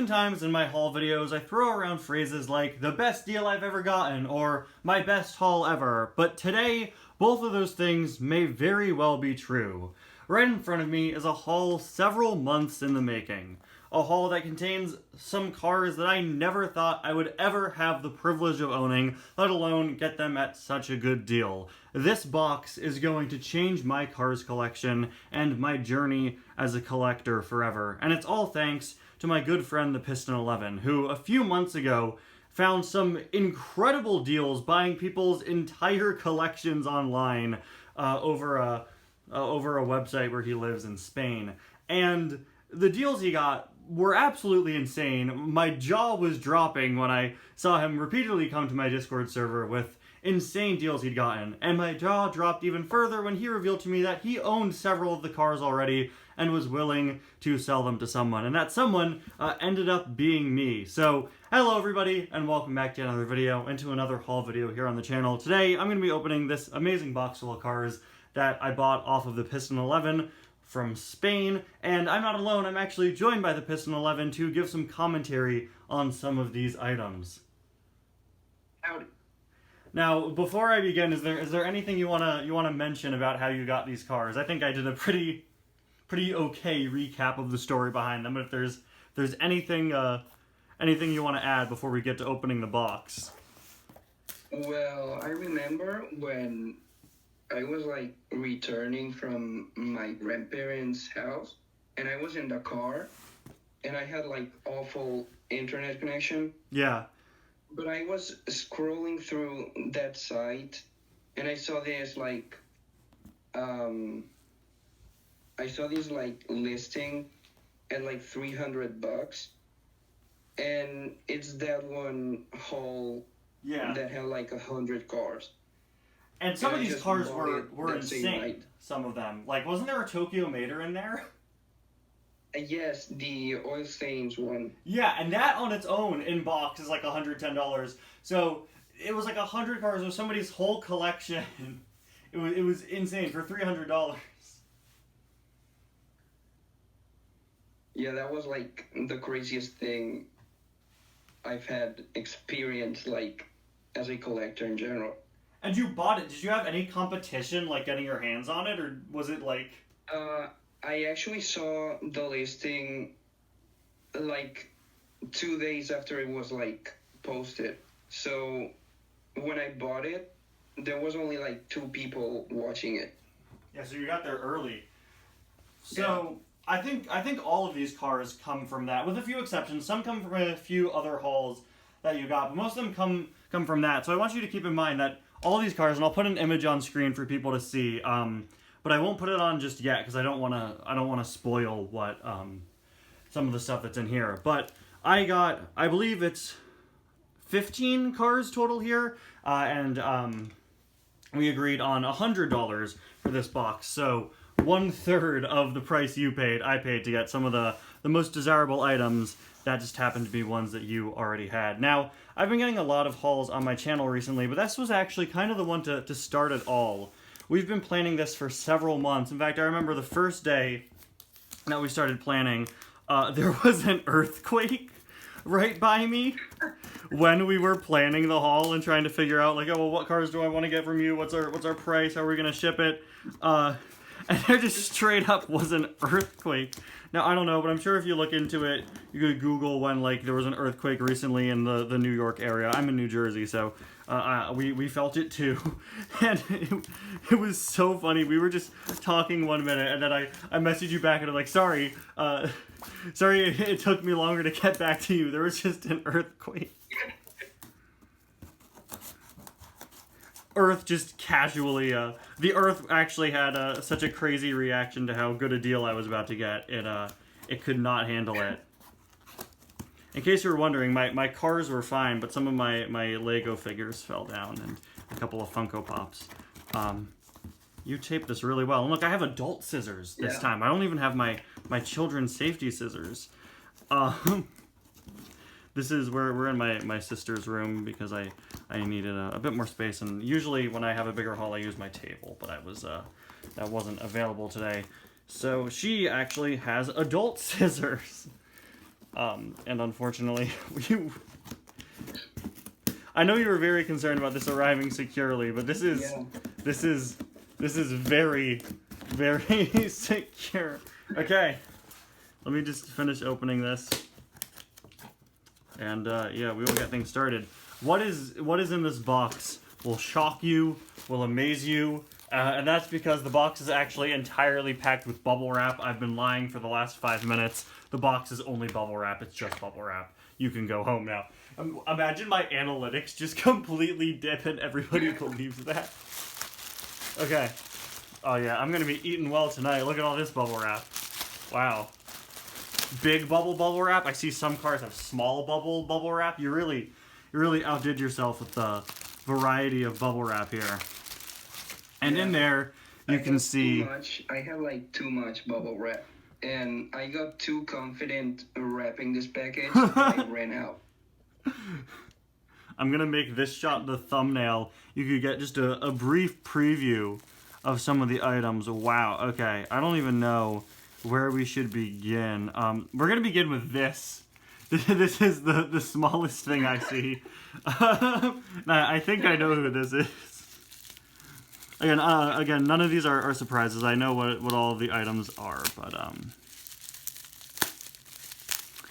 Oftentimes in my haul videos, I throw around phrases like, the best deal I've ever gotten, or my best haul ever, but today, both of those things may very well be true. Right in front of me is a haul several months in the making. A haul that contains some cars that I never thought I would ever have the privilege of owning, let alone get them at such a good deal. This box is going to change my cars collection and my journey as a collector forever. And it's all thanks to my good friend the Piston 11, who a few months ago found some incredible deals buying people's entire collections online over a website where he lives in Spain. And the deals he got were absolutely insane. My jaw was dropping when I saw him repeatedly come to my Discord server with insane deals he'd gotten. And my jaw dropped even further when he revealed to me that he owned several of the cars already and was willing to sell them to someone. And that someone ended up being me. So, hello everybody, and welcome back to another video, and to another haul video here on the channel. Today, I'm going to be opening this amazing box full of cars that I bought off of the Piston 11 from Spain, and I'm not alone. I'm actually joined by the Piston 11 to give some commentary on some of these items. Howdy. Now, before I begin, is there anything you wanna mention about how you got these cars? I think I did a pretty okay recap of the story behind them, but if there's anything you want to add before we get to opening the box. Well, I remember when I was like returning from my grandparents' house, and I was in the car, and I had like awful internet connection. Yeah. But I was scrolling through that site, and I saw this like, listing at like $300, and it's that one haul that had like 100 cars. And some of these cars were insane. Some of them, like, wasn't there a Tokyo Mater in there? Yes, the oil stains one. Yeah, and that on its own in box is like $110. So it was like 100 cars of somebody's whole collection. It was insane for $300. Yeah, that was like the craziest thing I've had experienced, like, as a collector in general. And you bought it. Did you have any competition, like, getting your hands on it, or was it like... I actually saw the listing, like, 2 days after it was, like, posted. So, when I bought it, there was only, like, 2 people watching it. Yeah, so you got there early. So... Yeah. I think all of these cars come from that, with a few exceptions. Some come from a few other hauls that you got, but most of them come from that. So I want you to keep in mind that all these cars, and I'll put an image on screen for people to see, but I won't put it on just yet because I don't want to spoil what some of the stuff that's in here. But I believe it's 15 cars total here, and we agreed on $100 for this box. So 1/3 of the price I paid to get some of the most desirable items that just happened to be ones that you already had. Now, I've been getting a lot of hauls on my channel recently, but this was actually kind of the one to start it all. We've been planning this for several months. In fact, I remember the first day that we started planning, there was an earthquake right by me when we were planning the haul and trying to figure out, like, oh, well, what cars do I want to get from you? What's our price? How are we going to ship it? And there just straight up was an earthquake. Now, I don't know, but I'm sure if you look into it, you could Google when, like, there was an earthquake recently in the New York area. I'm in New Jersey, so we felt it too. And it was so funny. We were just talking 1 minute, and then I messaged you back, and I'm like, sorry, it took me longer to get back to you. There was just an earthquake. Earth just casually, the Earth actually had such a crazy reaction to how good a deal I was about to get. It could not handle it. In case you were wondering, my cars were fine, but some of my Lego figures fell down and a couple of Funko Pops. You taped this really well. And look, I have adult scissors this time. I don't even have my children's safety scissors. This is where we're in my sister's room because I needed a bit more space, and usually when I have a bigger haul I use my table, but that wasn't available today. So she actually has adult scissors. And unfortunately, I know you were very concerned about this arriving securely, but this is very, very secure. Okay, let me just finish opening this, and yeah, we will get things started. What is in this box will shock you, will amaze you, and that's because the box is actually entirely packed with bubble wrap. I've been lying for the last 5 minutes. The box is only bubble wrap. It's just bubble wrap. You can go home now. Imagine my analytics just completely dip and everybody believes that. Okay. Oh yeah, I'm gonna be eating well tonight. Look at all this bubble wrap. Wow. Big bubble wrap. I see some cars have small bubble wrap. You really outdid yourself with the variety of bubble wrap here. And in there, you can see... I have like too much bubble wrap. And I got too confident wrapping this package and I ran out. I'm going to make this shot the thumbnail. You could get just a brief preview of some of the items. Wow, okay. I don't even know where we should begin. We're going to begin with this. This is the smallest thing I see. I think I know who this is. Again, none of these are surprises. I know what all of the items are, but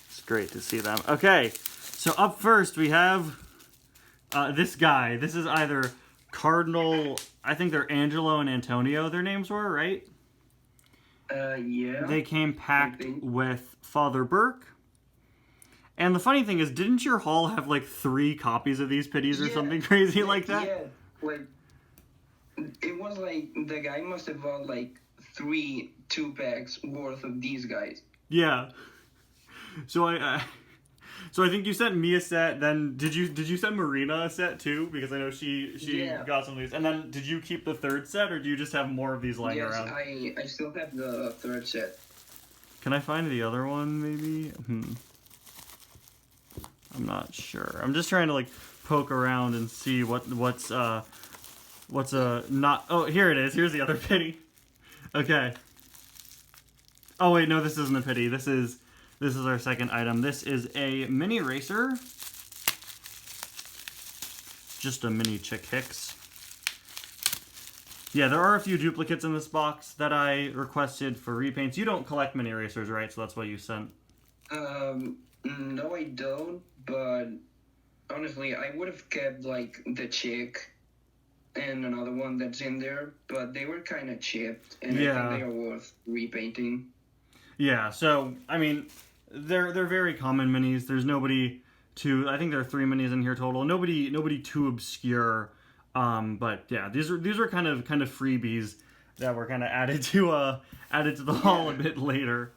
it's great to see them. Okay, so up first we have this guy. This is either Cardinal. I think they're Angelo and Antonio. Their names were right. Yeah. They came packed with Father Burke. And the funny thing is, didn't your haul have like 3 copies of these pitties or something crazy like that? Yeah, like it was like the guy must have bought like 3 2-packs worth of these guys. Yeah. So I think you sent me a set. Then did you send Marina a set too? Because I know she got some of these. And then did you keep the 3rd set, or do you just have more of these lying around? Yes, I still have the 3rd set. Can I find the other one maybe? I'm not sure. I'm just trying to like poke around and see what's not. Oh, here it is. Here's the other pitty. Okay. Oh wait, no, this isn't a pitty. This is our second item. This is a mini racer. Just a mini Chick Hicks. Yeah, there are a few duplicates in this box that I requested for repaints. You don't collect mini racers, right? So that's why you sent. No, I don't. But honestly, I would have kept like the Chick and another one that's in there, but they were kind of chipped, and I think they are worth repainting. Yeah, so I mean, they're very common minis. There's nobody too. I think there are 3 minis in here total. Nobody too obscure. But yeah, these are kind of freebies that were kind of added to the haul a bit later.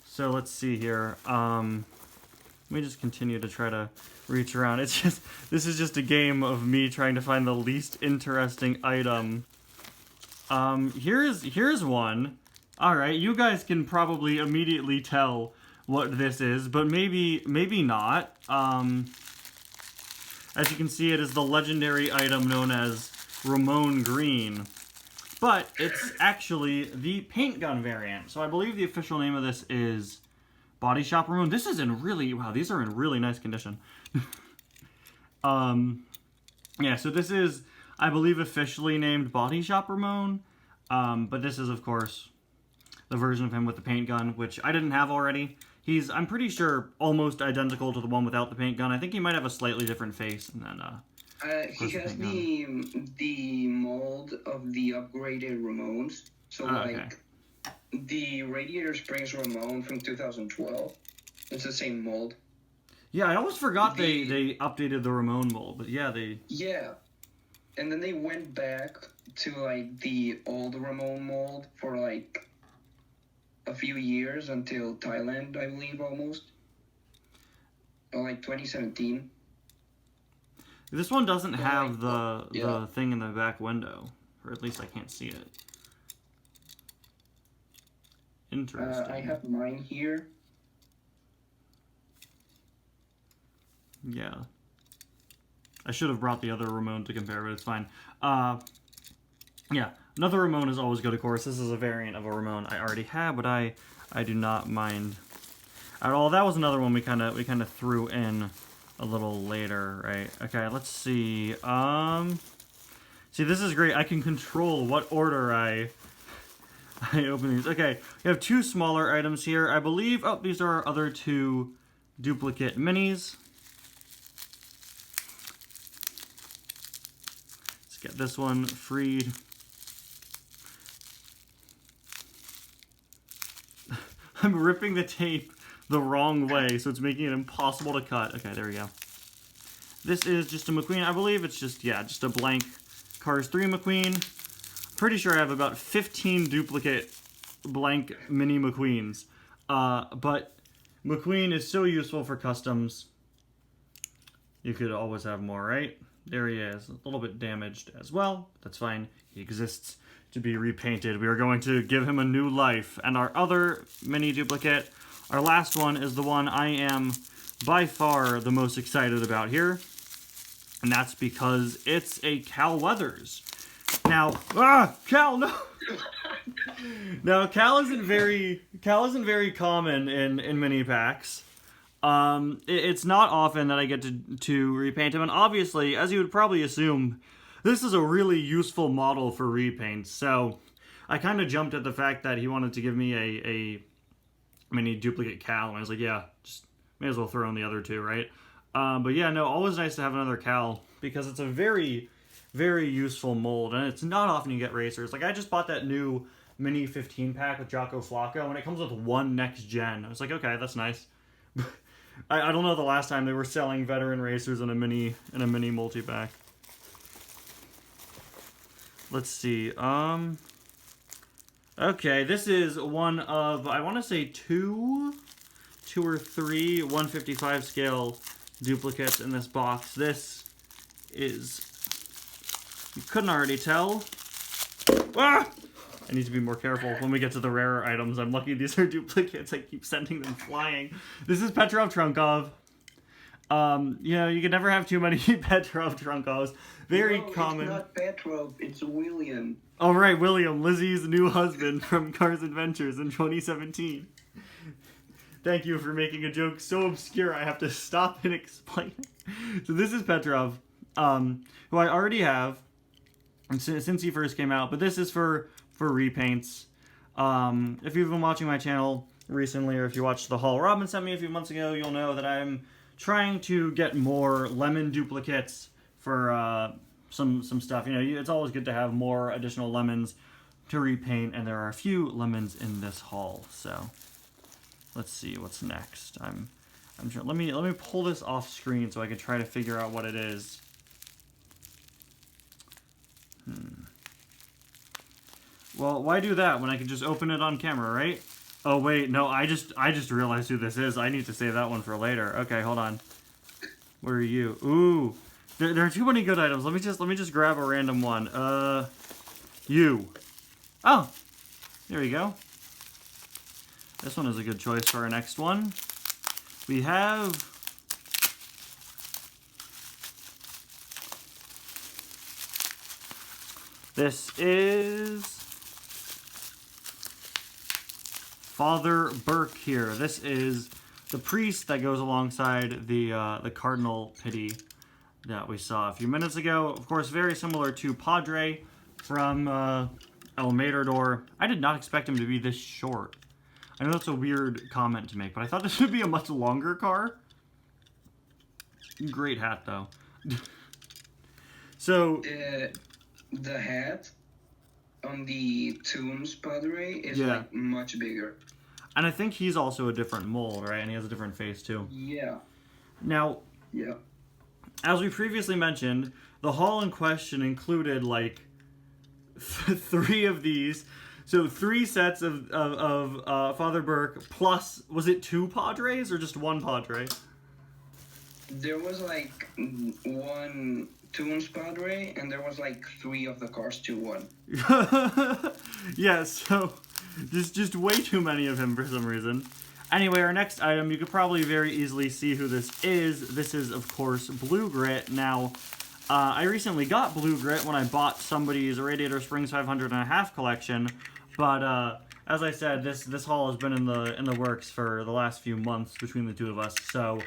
So let's see here. Let me just continue to try to reach around. This is just a game of me trying to find the least interesting item. Here's one. All right, you guys can probably immediately tell what this is, but maybe not. As you can see, it is the legendary item known as Ramon Green. But it's actually the paint gun variant. So I believe the official name of this is Body Shop Ramon. This is in really, wow, these are in really nice condition. Yeah, so this is, I believe, officially named Body Shop Ramon. But this is, of course, the version of him with the paint gun, which I didn't have already. He's, I'm pretty sure, almost identical to the one without the paint gun. I think he might have a slightly different face, and then, he has the mold of the upgraded Ramones. So, the Radiator Springs Ramon from 2012. It's the same mold. Yeah, I almost forgot they updated the Ramon mold, but yeah, they... Yeah. And then they went back to, like, the old Ramon mold for, like, a few years until Thailand, I believe, almost. Or, like, 2017. This one doesn't have the thing in the back window. Or at least I can't see it. Interesting. I have mine here. Yeah. I should have brought the other Ramon to compare, but it's fine. Yeah, another Ramon is always good, of course. This is a variant of a Ramon I already have, but I do not mind All that was another one we kind of threw in a little later, right? Okay, let's see. See, this is great. I can control what order I open these. Okay, we have 2 smaller items here. I believe, oh, these are our other 2 duplicate minis. Let's get this one freed. I'm ripping the tape the wrong way, so it's making it impossible to cut. Okay, there we go. This is just a McQueen. I believe it's just, yeah, just a blank Cars 3 McQueen. Pretty sure I have about 15 duplicate blank mini McQueens. But McQueen is so useful for customs. You could always have more, right? There he is. A little bit damaged as well. That's fine. He exists to be repainted. We are going to give him a new life. And our other mini duplicate, our last one, is the one I am by far the most excited about here. And that's because it's a Cal Weathers. Now, Cal, no! Now, Cal isn't very common in mini packs. It's not often that I get to repaint him, and obviously, as you would probably assume, this is a really useful model for repaints. So, I kind of jumped at the fact that he wanted to give me a mini duplicate Cal, and I was like, yeah, just may as well throw in the other 2, right? But yeah, no, always nice to have another Cal, because it's a very, very useful mold, and it's not often you get racers. Like, I just bought that new mini 15 pack with Jocko Flacco, and it comes with 1 next gen. I was like, okay, that's nice. I don't know the last time they were selling veteran racers in a mini multi-pack. Let's see. Okay, this is one of, I want to say 2 or 3 155 scale duplicates in this box. This is, you couldn't already tell. Ah! I need to be more careful when we get to the rarer items. I'm lucky these are duplicates. I keep sending them flying. This is Petrov Trunkov. You know, you can never have too many Petrov Trunkovs. Very common. It's not Petrov, it's William. Oh, right, William, Lizzie's new husband from Cars Adventures in 2017. Thank you for making a joke so obscure I have to stop and explain it. So this is Petrov, who I already have since he first came out, but this is for repaints. If you've been watching my channel recently, or if you watched the haul Robin sent me a few months ago, you'll know that I'm trying to get more lemon duplicates for some stuff. You know, it's always good to have more additional lemons to repaint, and there are a few lemons in this haul. So let's see what's next. I'm sure. Let me pull this off screen so I can try to figure out what it is. Well, why do that when I can just open it on camera, right? Oh wait, no, I just realized who this is. I need to save that one for later. Okay, hold on. Where are you? Ooh, there are too many good items. Let me just grab a random one. You. Oh, there you go. This one is a good choice for our next one. We have this is Father Burke here. This is the priest that goes alongside the Cardinal Pity that we saw a few minutes ago. Of course, very similar to Padre from El Matador. I did not expect him to be this short. I know that's a weird comment to make, but I thought this would be a much longer car. Great hat, though. So the hat on the Toons Padre is like much bigger. And I think he's also a different mold, right? And he has a different face, too. Yeah. Now, as we previously mentioned, the haul in question included, like, 3 of these. So 3 sets of Father Burke, plus, was it 2 Padres or just 1 Padre? There was, like, 1 Toons Padre, and there was, like, 3 of the Cars 2-1. Yeah, so just way too many of him for some reason. Anyway, our next item, you could probably very easily see who this is. This is, of course, Blue Grit. Now, I recently got Blue Grit when I bought somebody's Radiator Springs 500 and a half collection. But as I said, this haul has been in the works for the last few months between the two of us. So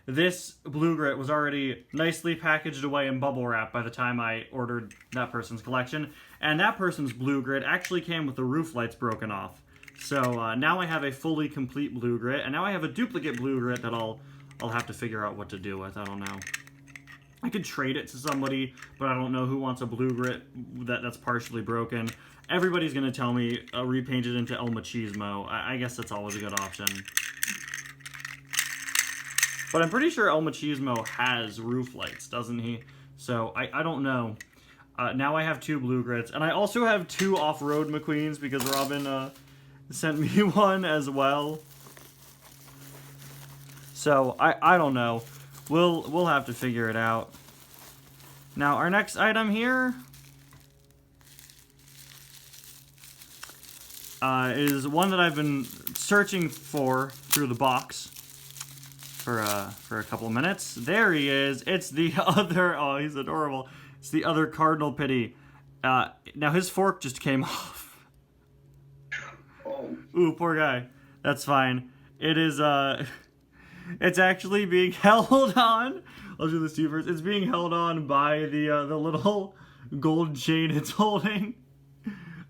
this Blue Grit was already nicely packaged away in bubble wrap by the time I ordered that person's collection. And that person's Blue Grit actually came with the roof lights broken off. So now I have a fully complete Blue Grit, and now I have a duplicate Blue Grit that I'll have to figure out what to do with. I don't know. I could trade it to somebody, but I don't know who wants a Blue Grit that's partially broken. Everybody's going to tell me repaint it into El Machismo. I guess that's always a good option. But I'm pretty sure El Machismo has roof lights, doesn't he? So I don't know. Now I have 2 Blue Grits, and I also have 2 Off-Road McQueens because Robin sent me one as well. So I don't know. We'll have to figure it out. Now our next item here is one that I've been searching for through the box for a couple of minutes. There he is. It's the other. Oh, he's adorable. It's the other Cardinal Pity. Now his fork just came off. Oh. Ooh, poor guy. That's fine. It is. It's actually being held on. I'll do this to you first. It's being held on by the little gold chain it's holding.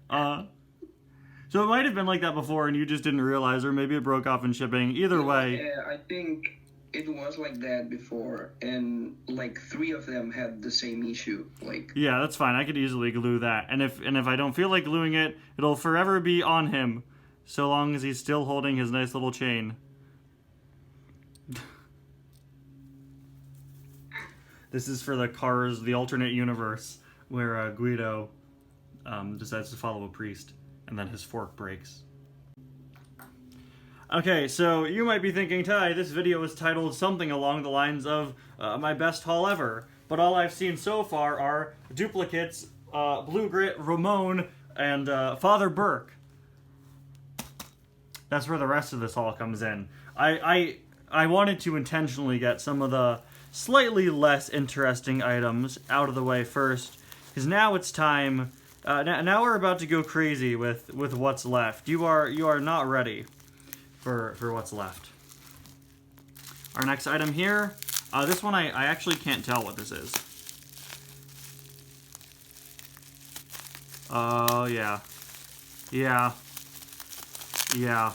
So it might have been like that before and you just didn't realize, or maybe it broke off in shipping. Either way. Yeah, I think it was like that before, and like 3 of them had the same issue. Like. Yeah, that's fine. I could easily glue that. And if I don't feel like gluing it, it'll forever be on him, so long as he's still holding his nice little chain. This is for the Cars, the alternate universe, where Guido decides to follow a priest, and then his fork breaks. Okay, so you might be thinking, Ty, this video is titled something along the lines of my best haul ever, but all I've seen so far are duplicates, Blue Grit, Ramon, and Father Burke. That's where the rest of this haul comes in. I wanted to intentionally get some of the slightly less interesting items out of the way first, because now it's time. Now we're about to go crazy with what's left. You are not ready for what's left. Our next item here, this one I actually can't tell what this is. Oh yeah, yeah, yeah,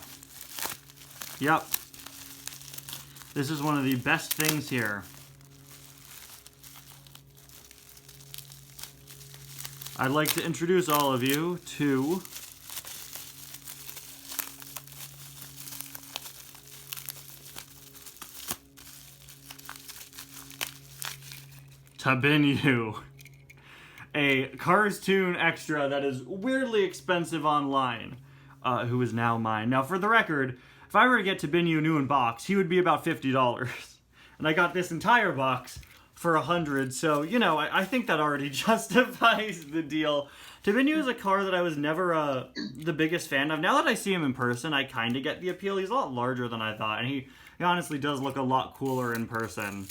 yep. This is one of the best things here. I'd like to introduce all of you to Tabinyu, a Cars Tune extra that is weirdly expensive online, who is now mine. Now, for the record, if I were to get Tabinyu new in box, he would be about $50. And I got this entire box for $100, so, you know, I think that already justifies the deal. Tabinyu is a car that I was never the biggest fan of. Now that I see him in person, I kind of get the appeal. He's a lot larger than I thought, and he honestly does look a lot cooler in person.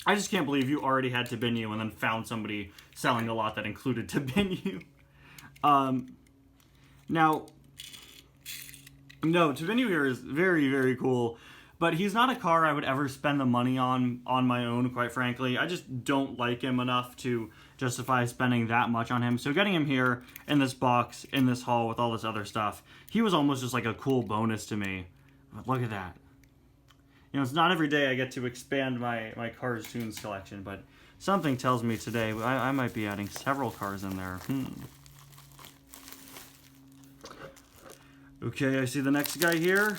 I just can't believe you already had Tabinyu and then found somebody selling a lot that included Tabinyu. Now, no, Tabinyu here is very, very cool. But he's not a car I would ever spend the money on my own, quite frankly. I just don't like him enough to justify spending that much on him. So getting him here in this box, in this haul with all this other stuff, he was almost just like a cool bonus to me. But look at that. You know, it's not every day I get to expand my Cars Tunes collection, but something tells me today I might be adding several cars in there. Okay, I see the next guy here.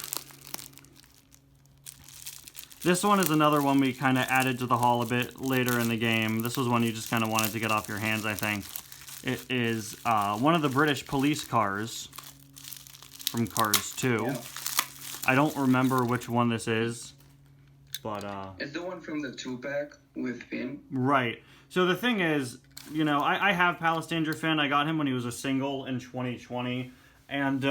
This one is another one we kind of added to the haul a bit later in the game. This was one you just kind of wanted to get off your hands, I think. It is one of the British police cars from Cars 2. Yeah. I don't remember which one this is, but... It's the one from the 2-pack with Finn. Right. So the thing is, you know, I have Palace Danger Finn. I got him when he was a single in 2020. And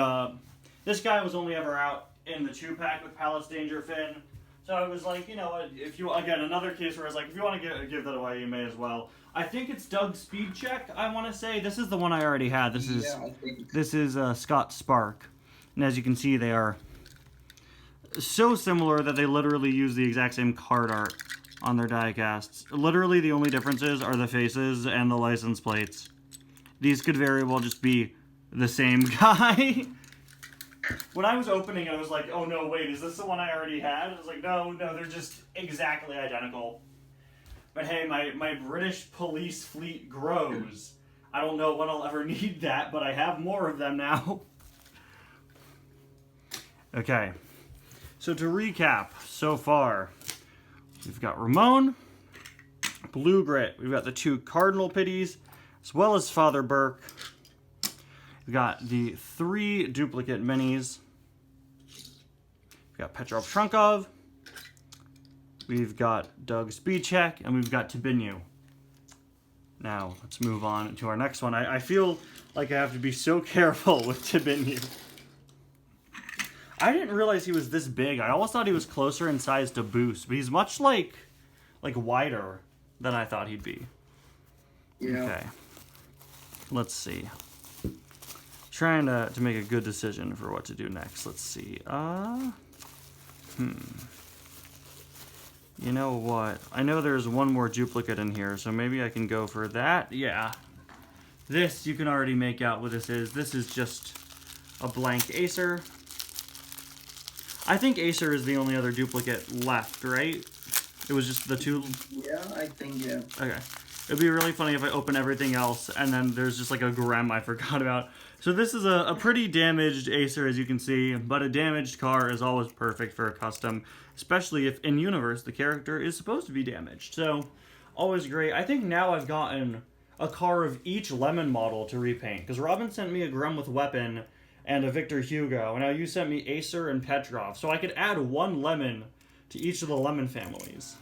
this guy was only ever out in the 2-pack with Palace Danger Finn. So I was like, you know what, if you, again, another case where I was like, if you want to give that away, you may as well. I think it's Doug Speed Check, I want to say. This is the one I already had. This is Scott Spark. And as you can see, they are so similar that they literally use the exact same card art on their diecasts. Literally the only differences are the faces and the license plates. These could very well just be the same guy. When I was opening it, I was like, oh no, wait, is this the one I already had? I was like, no, they're just exactly identical. But hey, my British police fleet grows. I don't know when I'll ever need that, but I have more of them now. Okay, so to recap so far, we've got Ramon, Blue Grit, we've got the 2 Cardinal Pitties, as well as Father Burke. We've got the 3 duplicate minis. We've got Petrov Shrunkov. We've got Doug Speedcheck, and we've got Tabinyu. Now, let's move on to our next one. I feel like I have to be so careful with Tabinyu. I didn't realize he was this big. I always thought he was closer in size to Boost, but he's much like wider than I thought he'd be. Yeah. Okay. Let's see. Trying to make a good decision for what to do next. Let's see. You know what? I know there's one more duplicate in here, so maybe I can go for that. Yeah. This, you can already make out what this is. This is just a blank Acer. I think Acer is the only other duplicate left, right? It was just the 2. Yeah, I think, yeah. Okay. It'd be really funny if I open everything else and then there's just like a Grem I forgot about. So this is a pretty damaged Acer, as you can see, but a damaged car is always perfect for a custom, especially if in-universe the character is supposed to be damaged. So, always great. I think now I've gotten a car of each Lemon model to repaint, because Robin sent me a Grem with Weapon and a Victor Hugo, and now you sent me Acer and Petrov, so I could add 1 Lemon to each of the Lemon families,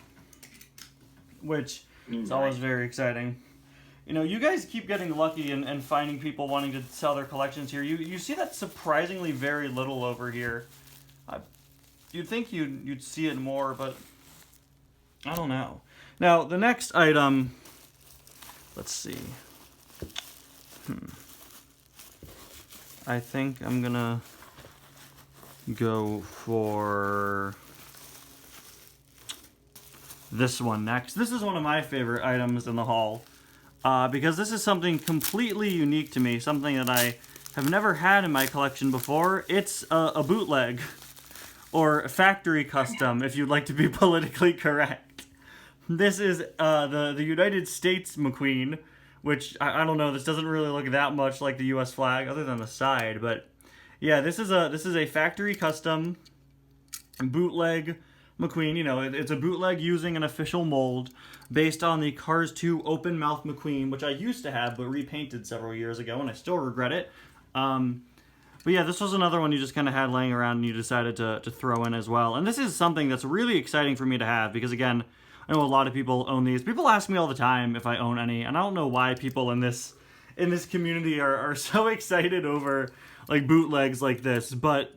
which is always very exciting. You know, you guys keep getting lucky and finding people wanting to sell their collections here. You see that surprisingly very little over here. You'd think you'd see it more, but I don't know. Now, the next item, let's see. I think I'm gonna go for this one next. This is one of my favorite items in the haul, because this is something completely unique to me, something that I have never had in my collection before. It's a bootleg, or factory custom, if you'd like to be politically correct. This is the United States McQueen, which, I don't know, this doesn't really look that much like the US flag, other than the side, but yeah, this is a factory custom bootleg McQueen. You know, it's a bootleg using an official mold based on the Cars 2 Open Mouth McQueen, which I used to have but repainted several years ago, and I still regret it. But yeah, this was another one you just kind of had laying around and you decided to throw in as well. And this is something that's really exciting for me to have because, again, I know a lot of people own these. People ask me all the time if I own any, and I don't know why people in this community are so excited over like bootlegs like this, but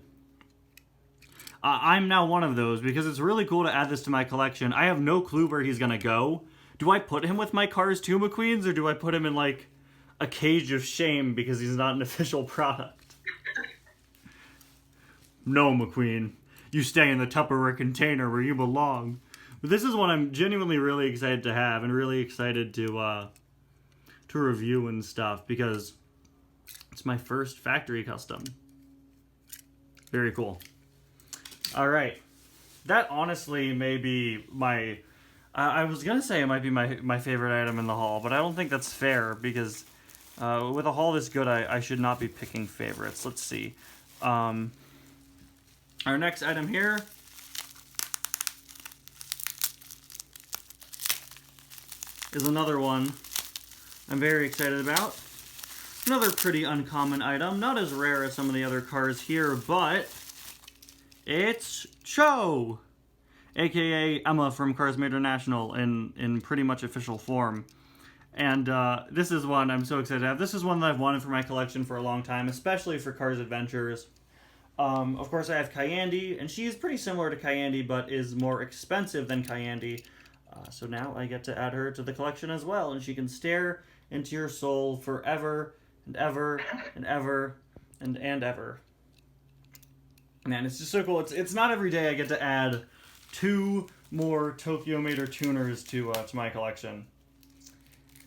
I'm now one of those because it's really cool to add this to my collection. I have no clue where he's gonna go. Do I put him with my Cars 2 McQueens, or do I put him in like a cage of shame because he's not an official product? No, McQueen. You stay in the Tupperware container where you belong. But this is one I'm genuinely really excited to have and really excited to review and stuff because it's my first factory custom. Very cool. All right. That honestly may be my... I was going to say it might be my favorite item in the haul, but I don't think that's fair because with a haul this good, I should not be picking favorites. Let's see. Our next item here is another one I'm very excited about. Another pretty uncommon item. Not as rare as some of the other cars here, but it's Cho, aka Emma from Cars Made International in pretty much official form. And this is one I'm so excited to have. This is one that I've wanted for my collection for a long time, especially for Cars Adventures. Of course, I have Kyandi, and she's pretty similar to Kyandi, but is more expensive than Kyandi. So now I get to add her to the collection as well, and she can stare into your soul forever and ever and ever and ever. Man, it's just so cool. It's not every day I get to add 2 more Tokyo Mater tuners to my collection.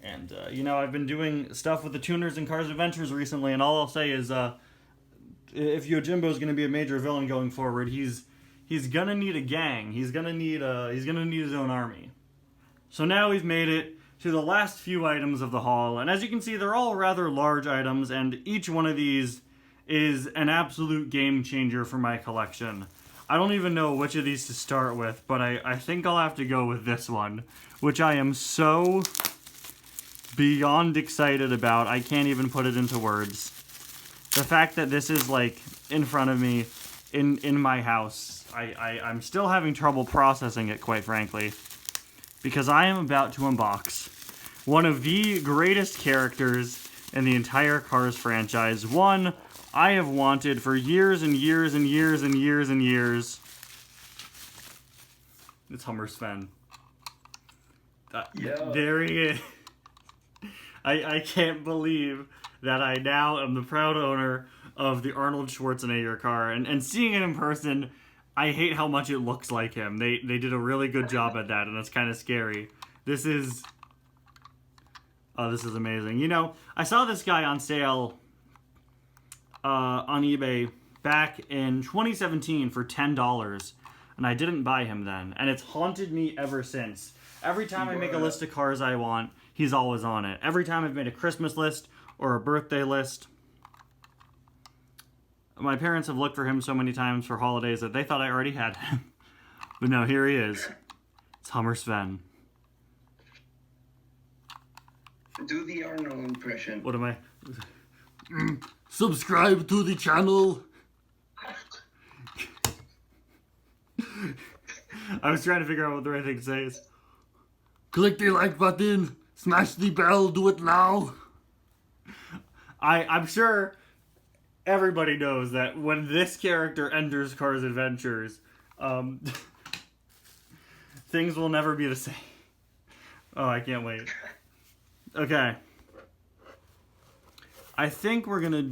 And, I've been doing stuff with the tuners in Cars Adventures recently, and all I'll say is, if Yojimbo's going to be a major villain going forward, he's gonna need a gang. He's gonna need his own army. So now we've made it to the last few items of the haul, and as you can see, they're all rather large items, and each one of these is an absolute game changer for my collection. I don't even know which of these to start with, but I think I'll have to go with this one, which I am so beyond excited about. I can't even put it into words. The fact that this is, like, in front of me in my house, I'm still having trouble processing it, quite frankly, because I am about to unbox one of the greatest characters in the entire Cars franchise. One I have wanted for years and years and years and years and years. It's Hummer Sven. Yeah. There he is. I can't believe that I now am the proud owner of the Arnold Schwarzenegger car. And seeing it in person, I hate how much it looks like him. They did a really good job at that, and it's kind of scary. This is amazing. I saw this guy on sale on eBay back in 2017 for $10, and I didn't buy him then. And it's haunted me ever since. Every time I make a list of cars I want, he's always on it. Every time I've made a Christmas list or a birthday list, my parents have looked for him so many times for holidays that they thought I already had him. But no, here he is. It's Hummer Sven. Do the Arnold impression. What am I? Subscribe to the channel. I was trying to figure out what the right thing to say is. Click the like button. Smash the bell. Do it now. I'm sure everybody knows that when this character enters Cars Adventures, things will never be the same. Oh, I can't wait. Okay. I think we're gonna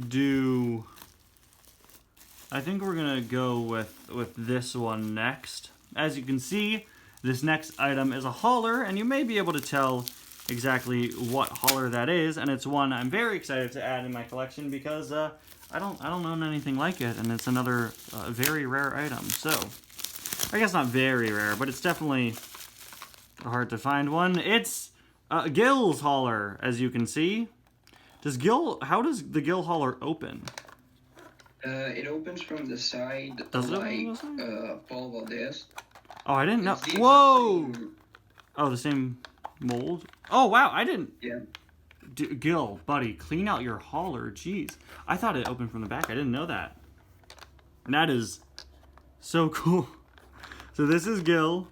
go with this one next. As you can see, this next item is a hauler, and you may be able to tell exactly what hauler that is, and it's one I'm very excited to add in my collection because I don't own anything like it, and it's another very rare item. So, I guess not very rare, but it's definitely a hard to find one. It's Gil's hauler, as you can see. How does the Gil hauler open? It opens from the side, Does it like open from the Paul Valdez. Oh, I didn't know. It's the Whoa! same- Oh, the same mold? Oh, wow, I didn't... Yeah. Gil, buddy, clean out your hauler. Jeez. I thought it opened from the back. I didn't know that. And that is so cool. So this is Gil.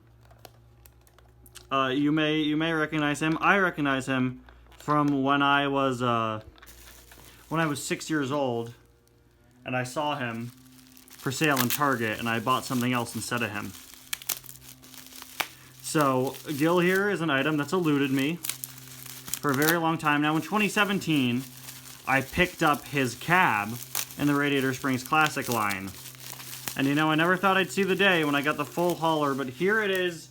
You may recognize him. I recognize him from when I was 6 years old, and I saw him for sale in Target, and I bought something else instead of him. So Gil here is an item that's eluded me for a very long time now. In 2017, I picked up his cab in the Radiator Springs Classic line. And I never thought I'd see the day when I got the full hauler, but here it is,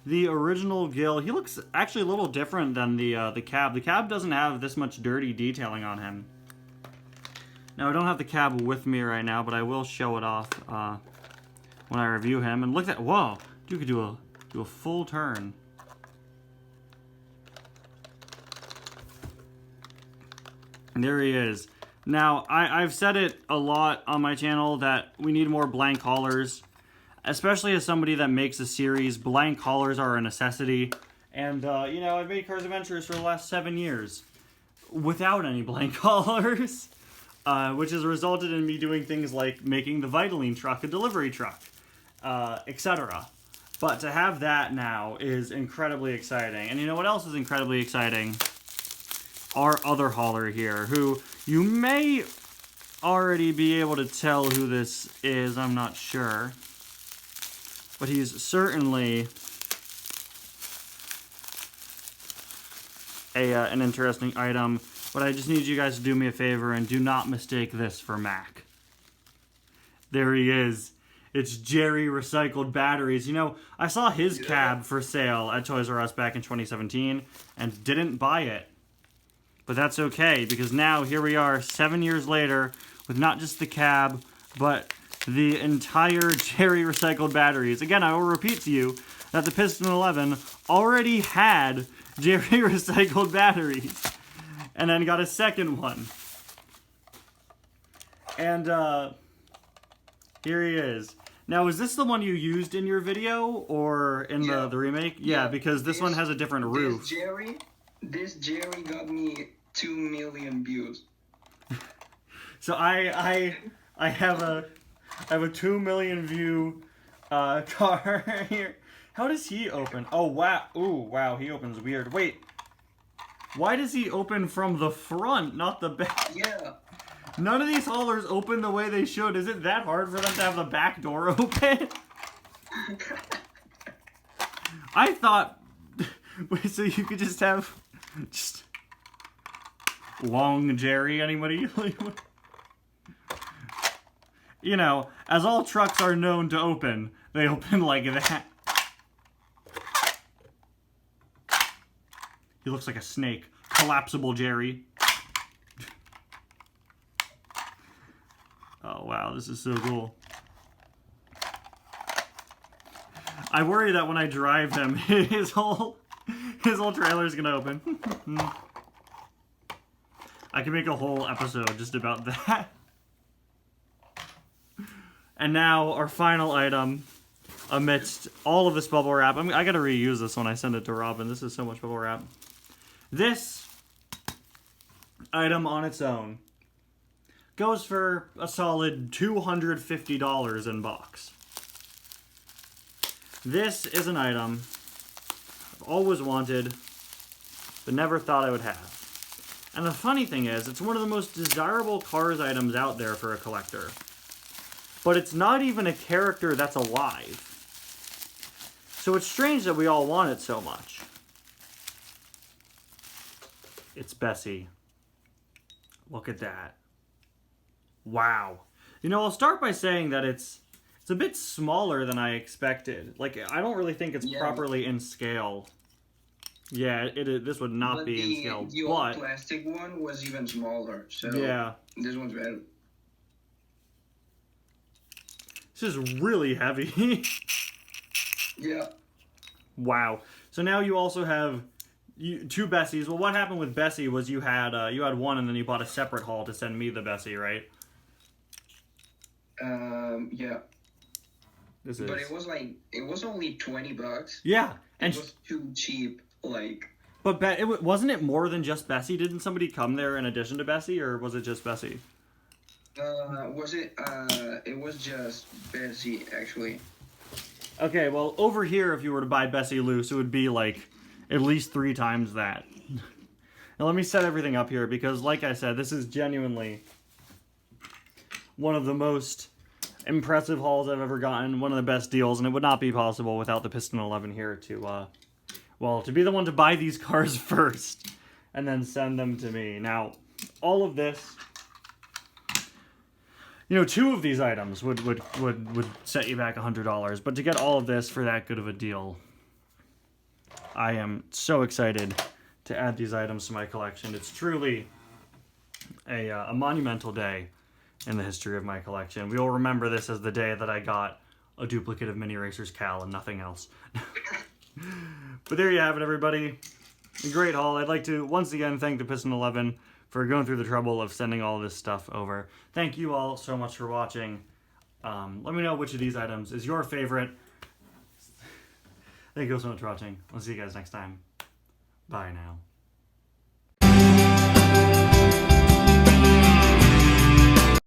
the original Gil. He looks actually a little different than the cab. The cab doesn't have this much dirty detailing on him. Now, I don't have the cab with me right now, but I will show it off when I review him. And look at that, whoa, you could do a full turn. And there he is. Now, I've said it a lot on my channel that we need more blank haulers. Especially as somebody that makes a series, blank haulers are a necessity. And, I've made Cars Adventures for the last 7 years without any blank haulers. Which has resulted in me doing things like making the Vitaline truck a delivery truck, etc. But to have that now is incredibly exciting. And you know what else is incredibly exciting? Our other hauler here, who you may already be able to tell who this is. I'm not sure. But he's certainly an interesting item. But I just need you guys to do me a favor and do not mistake this for Mac. There he is. It's Jerry Recycled Batteries. You know, I saw his cab for sale at Toys R Us back in 2017 and didn't buy it. But that's okay, because now here we are 7 years later with not just the cab, but the entire Jerry Recycled Batteries. Again, I will repeat to you that the Piston 11 already had Jerry Recycled Batteries and then got a second one. And here he is. Now, is this the one you used in your video or in the remake? Yeah, because this one has a different roof. This Jerry got me 2 million views. So I have a 2 million view car here. How does he open? Oh wow! Ooh wow! He opens weird. Wait, why does he open from the front, not the back? Yeah. None of these haulers open the way they should. Is it that hard for them to have the back door open? I thought. Wait, so you could just have just long Jerry? Anybody? You know, as all trucks are known to open, they open like that. He looks like a snake. Collapsible Jerry. Oh wow, this is so cool. I worry that when I drive him, his whole trailer is gonna open. I can make a whole episode just about that. And now our final item, amidst all of this bubble wrap. I gotta reuse this when I send it to Robin. This is so much bubble wrap. This item on its own goes for a solid $250 in box. This is an item I've always wanted, but never thought I would have. And the funny thing is, it's one of the most desirable Cars items out there for a collector. But it's not even a character that's alive. So it's strange that we all want it so much. It's Bessie. Look at that. Wow. You know, I'll start by saying that it's a bit smaller than I expected. Like, I don't really think it's properly in scale. Yeah, this would not be in scale. The old plastic one was even smaller, so yeah, this one's better. This is really heavy. Yeah. Wow. So now you also have two Bessies. Well, what happened with Bessie was you had one and then you bought a separate haul to send me the Bessie, right? Yeah. But it was only $20. Yeah, and it was too cheap. Like. But wasn't it more than just Bessie? Didn't somebody come there in addition to Bessie, or was it just Bessie? It was just Bessie, actually. Okay, well, over here, if you were to buy Bessie loose, it would be, like, at least 3 times that. Now, let me set everything up here, because, like I said, this is genuinely one of the most impressive hauls I've ever gotten, one of the best deals, and it would not be possible without the Piston 11 here to be the one to buy these cars first, and then send them to me. Now, all of this... You know, 2 of these items would set you back $100, but to get all of this for that good of a deal, I am so excited to add these items to my collection. It's truly a monumental day in the history of my collection. We will remember this as the day that I got a duplicate of Mini Racers Cal and nothing else. But there you have it, everybody. A great haul. I'd like to once again thank the Piston 11 for going through the trouble of sending all this stuff over. Thank you all so much for watching. Let me know which of these items is your favorite. Thank you all so much for watching. I'll see you guys next time. Bye now.